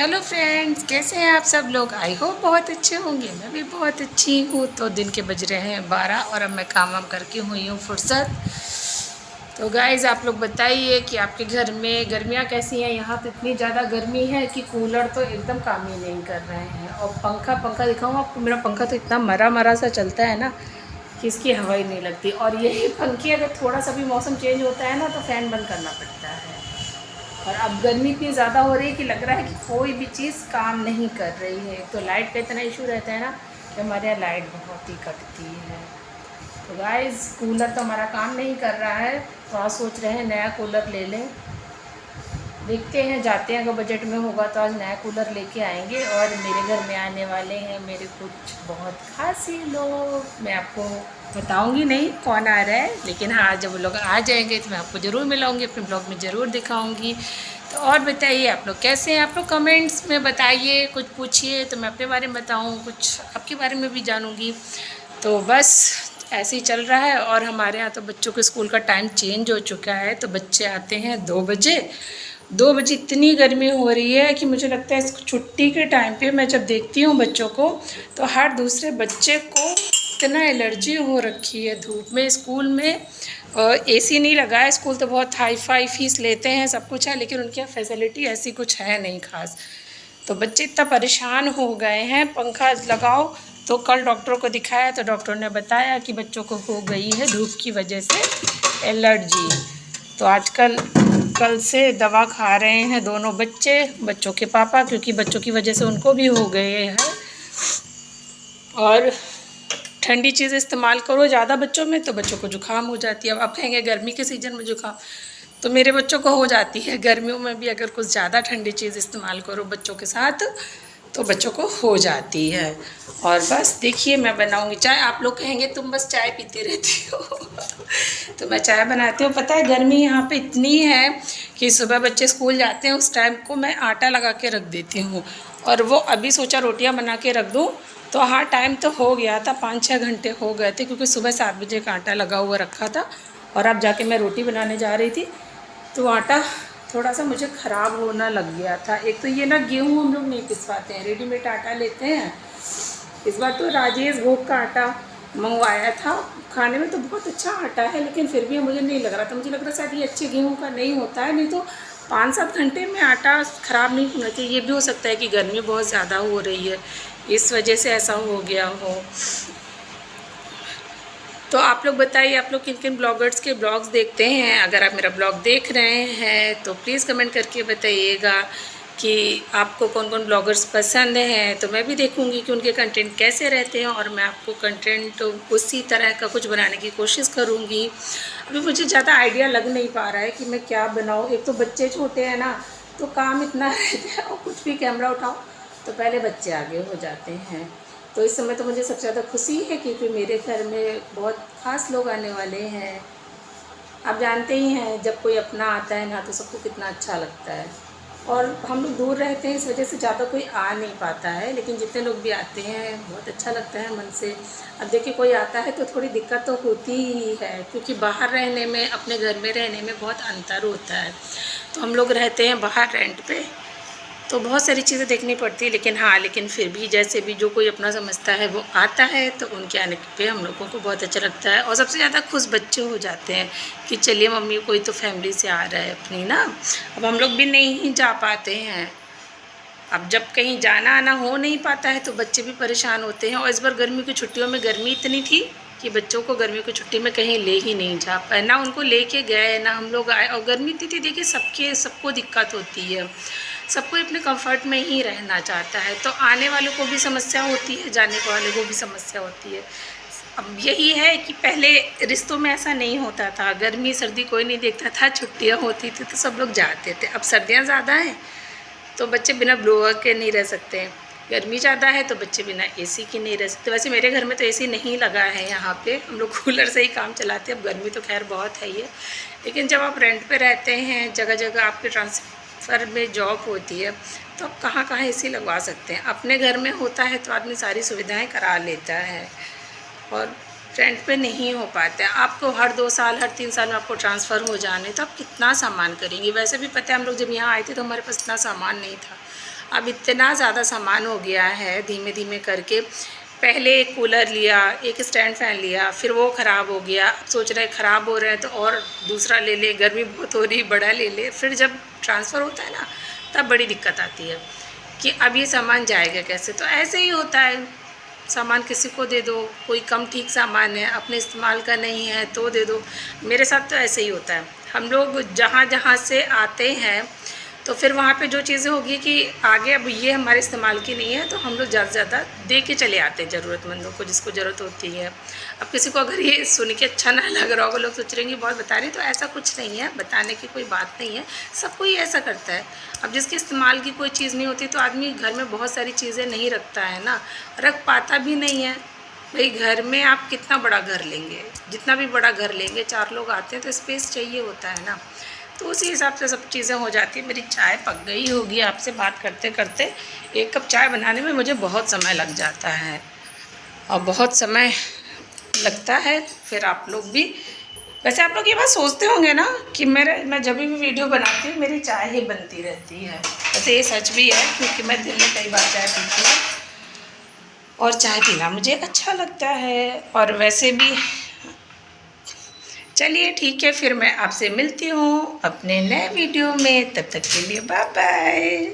Hello friends, कैसे हैं आप सब लोग। आई होप बहुत अच्छे होंगे। मैं भी बहुत अच्छी हूँ। तो दिन के बज रहे हैं 12 और अब मैं काम वाम करके हुई हूँ फुर्सत। तो गाइज़ आप लोग बताइए कि आपके घर में गर्मियाँ कैसी हैं। यहाँ तो इतनी ज़्यादा गर्मी है कि कूलर तो एकदम काम ही नहीं कर रहे हैं। और पंखा दिखाऊँ आपको, मेरा पंखा तो इतना मरा मरा सा चलता है ना कि इसकी हवा ही नहीं लगती। और यही पंखे अगर थोड़ा सा भी मौसम चेंज होता है ना तो फ़ैन बंद करना पड़ता है। और अब गर्मी इतनी ज़्यादा हो रही है कि लग रहा है कि कोई भी चीज़ काम नहीं कर रही है। तो लाइट का इतना इशू रहता है ना कि हमारे यहाँ लाइट बहुत ही कटती है। तो गाइस कूलर तो हमारा काम नहीं कर रहा है, तो आज सोच रहे हैं नया कूलर ले लें। देखते हैं, जाते हैं, अगर बजट में होगा तो आज नया कूलर लेके आएंगे। और मेरे घर में आने वाले हैं मेरे कुछ बहुत खास ही लोग। मैं आपको बताऊंगी नहीं कौन आ रहा है, लेकिन हाँ जब वो लोग आ जाएंगे तो मैं आपको ज़रूर मिलाऊंगी, अपने ब्लॉग में ज़रूर दिखाऊंगी। तो और बताइए आप लोग कैसे हैं। आप लोग कमेंट्स में बताइए, कुछ पूछिए तो मैं अपने बारे में बताऊँ, कुछ आपके बारे में भी जानूँगी। तो बस ऐसे ही चल रहा है। और हमारे यहाँ तो बच्चों के स्कूल का टाइम चेंज हो चुका है। तो बच्चे आते हैं 2 बजे। 2 बजे इतनी गर्मी हो रही है कि मुझे लगता है इस छुट्टी के टाइम पे मैं जब देखती हूँ बच्चों को तो हर दूसरे बच्चे को इतना एलर्जी हो रखी है धूप में। स्कूल में एसी नहीं लगा है। स्कूल तो बहुत हाई फाई फीस लेते हैं, सब कुछ है, लेकिन उनके यहाँ फैसिलिटी ऐसी कुछ है नहीं खास। तो बच्चे इतना परेशान हो गए हैं। पंखा लगाओ तो कल डॉक्टर को दिखाया तो डॉक्टर ने बताया कि बच्चों को हो गई है धूप की वजह से एलर्जी। तो आजकल कल से दवा खा रहे हैं दोनों बच्चों के पापा, क्योंकि बच्चों की वजह से उनको भी हो गए हैं। और ठंडी चीज़ इस्तेमाल करो ज़्यादा बच्चों में तो बच्चों को जुकाम हो जाती है। अब आप कहेंगे गर्मी के सीज़न में जुकाम, तो मेरे बच्चों को हो जाती है। गर्मियों में भी अगर कुछ ज़्यादा ठंडी चीज़ इस्तेमाल करो बच्चों के साथ तो बच्चों को हो जाती है। और बस देखिए मैं बनाऊंगी चाय। आप लोग कहेंगे तुम बस चाय पीती रहती हो तो मैं चाय बनाती हूँ। पता है गर्मी यहाँ पे इतनी है कि सुबह बच्चे स्कूल जाते हैं उस टाइम को मैं आटा लगा के रख देती हूँ। और वो अभी सोचा रोटियाँ बना के रख दूँ, तो हाँ टाइम तो हो गया था, 5-6 घंटे हो गए थे, क्योंकि सुबह 7 बजे का आटा लगा हुआ रखा था। और अब जाके मैं रोटी बनाने जा रही थी तो आटा थोड़ा सा मुझे ख़राब होना लग गया था। एक तो ये ना गेहूँ हम लोग नहीं पिसवाते हैं, रेडीमेड आटा लेते हैं। इस बार तो राजेश भोग का आटा मंगवाया था। खाने में तो बहुत अच्छा आटा है, लेकिन फिर भी मुझे नहीं लग रहा था। मुझे लग रहा शायद ये अच्छे गेहूँ का नहीं होता है, नहीं तो 5-7 घंटे में आटा ख़राब नहीं होना चाहिए। ये भी हो सकता है कि गर्मी बहुत ज़्यादा हो रही है, इस वजह से ऐसा हो गया हो। तो आप लोग बताइए, आप लोग किन किन ब्लॉगर्स के ब्लॉग्स देखते हैं। अगर आप मेरा ब्लॉग देख रहे हैं तो प्लीज़ कमेंट करके बताइएगा कि आपको कौन कौन ब्लॉगर्स पसंद हैं। तो मैं भी देखूंगी कि उनके कंटेंट कैसे रहते हैं और मैं आपको कंटेंट उसी तरह का कुछ बनाने की कोशिश करूंगी। अभी मुझे ज़्यादा आइडिया लग नहीं पा रहा है कि मैं क्या बनाऊँ। एक तो बच्चे छोटे हैं ना, तो काम इतना रहता है और कुछ भी कैमरा उठाओ तो पहले बच्चे आगे हो जाते हैं। तो इस समय तो मुझे सबसे ज़्यादा खुशी है क्योंकि मेरे घर में बहुत ख़ास लोग आने वाले हैं। आप जानते ही हैं जब कोई अपना आता है ना तो सबको कितना अच्छा लगता है। और हम लोग दूर रहते हैं इस वजह से ज़्यादा कोई आ नहीं पाता है, लेकिन जितने लोग भी आते हैं बहुत अच्छा लगता है मन से। अब देखिए कोई आता है तो थोड़ी दिक्कत तो होती ही है, क्योंकि बाहर रहने में अपने घर में रहने में बहुत अंतर होता है। तो हम लोग रहते हैं बाहर रेंट पे, तो बहुत सारी चीज़ें देखनी पड़ती है। लेकिन फिर भी जैसे भी जो कोई अपना समझता है वो आता है तो उनके आने पे हम लोगों को बहुत अच्छा लगता है। और सबसे ज़्यादा खुश बच्चे हो जाते हैं कि चलिए मम्मी कोई तो फैमिली से आ रहा है अपनी ना। अब हम लोग भी नहीं जा पाते हैं, अब जब कहीं जाना आना हो नहीं पाता है तो बच्चे भी परेशान होते हैं। और इस बार गर्मी की छुट्टियों में गर्मी इतनी थी कि बच्चों को गर्मी की छुट्टी में कहीं ले ही नहीं जा पाए, ना उनको लेके गए ना हम लोग आए। और गर्मी इतनी थी, देखिए सबको दिक्कत होती है, सबको अपने कंफर्ट में ही रहना चाहता है। तो आने वालों को भी समस्या होती है, जाने वाले को भी समस्या होती है। अब यही है कि पहले रिश्तों में ऐसा नहीं होता था, गर्मी सर्दी कोई नहीं देखता था, छुट्टियाँ होती थी तो सब लोग जाते थे। अब सर्दियाँ ज़्यादा हैं तो बच्चे बिना ब्लोअर के नहीं रह सकते हैं, गर्मी ज़्यादा है तो बच्चे बिना एसी के नहीं रह सकते। वैसे मेरे घर में तो एसी नहीं लगा है, यहाँ पे हम लोग कूलर से ही काम चलाते हैं। अब गर्मी तो खैर बहुत है ये, लेकिन जब आप रेंट पे रहते हैं, जगह जगह आपके ट्रांसफ़र में जॉब होती है तो आप कहाँ कहाँ एसी लगवा सकते हैं। अपने घर में होता है तो आदमी सारी सुविधाएँ करा लेता है। और रेंट पे नहीं हो पाता है। आपको हर 2 साल, हर 3 साल में आपको ट्रांसफ़र हो जाने, तो आप कितना सामान करेंगी। वैसे भी पता है हम लोग जब यहाँ आए थे तो हमारे पास इतना सामान नहीं था। अब इतना ज़्यादा सामान हो गया है धीमे धीमे करके। पहले एक कूलर लिया, एक स्टैंड फ़ैन लिया, फिर वो ख़राब हो गया। अब सोच रहे ख़राब हो रहे हैं तो और दूसरा ले ले, गर्मी बहुत हो रही, बड़ा ले ले। फिर जब ट्रांसफ़र होता है ना, तब बड़ी दिक्कत आती है कि अब ये सामान जाएगा कैसे। तो ऐसे ही होता है, सामान किसी को दे दो, कोई कम ठीक सामान है, अपने इस्तेमाल का नहीं है तो दे दो। मेरे साथ तो ऐसे ही होता है। हम लोग जहाँ जहाँ से आते हैं तो फिर वहाँ पे जो चीज़ें होगी कि आगे अब ये हमारे इस्तेमाल की नहीं है, तो हम लोग ज़्यादा से ज़्यादा दे के चले आते हैं ज़रूरतमंदों को, जिसको ज़रूरत होती है। अब किसी को अगर ये सुन के अच्छा ना लग रहा होगा, लोग सोच रहे हैं कि बहुत बता रही, तो ऐसा कुछ नहीं है, बताने की कोई बात नहीं है। सब कोई ऐसा करता है। अब जिसके इस्तेमाल की कोई चीज़ नहीं होती तो आदमी घर में बहुत सारी चीज़ें नहीं रखता है ना, रख पाता भी नहीं है। भाई घर में आप कितना बड़ा घर लेंगे, जितना भी बड़ा घर लेंगे, 4 लोग आते हैं तो स्पेस चाहिए होता है ना। तो उसी हिसाब से सब चीज़ें हो जाती है। मेरी चाय पक गई होगी। आपसे बात करते करते 1 कप चाय बनाने में मुझे बहुत समय लग जाता है और बहुत समय लगता है। फिर आप लोग भी, वैसे आप लोग ये बात सोचते होंगे ना कि मैं जब भी वीडियो बनाती हूँ मेरी चाय ही बनती रहती है। वैसे ये सच भी है, क्योंकि मैं दिन में कई बार चाय पीती हूँ और चाय पीना मुझे अच्छा लगता है। और वैसे भी चलिए ठीक है, फिर मैं आपसे मिलती हूँ अपने नए वीडियो में। तब तक के लिए बाय बाय।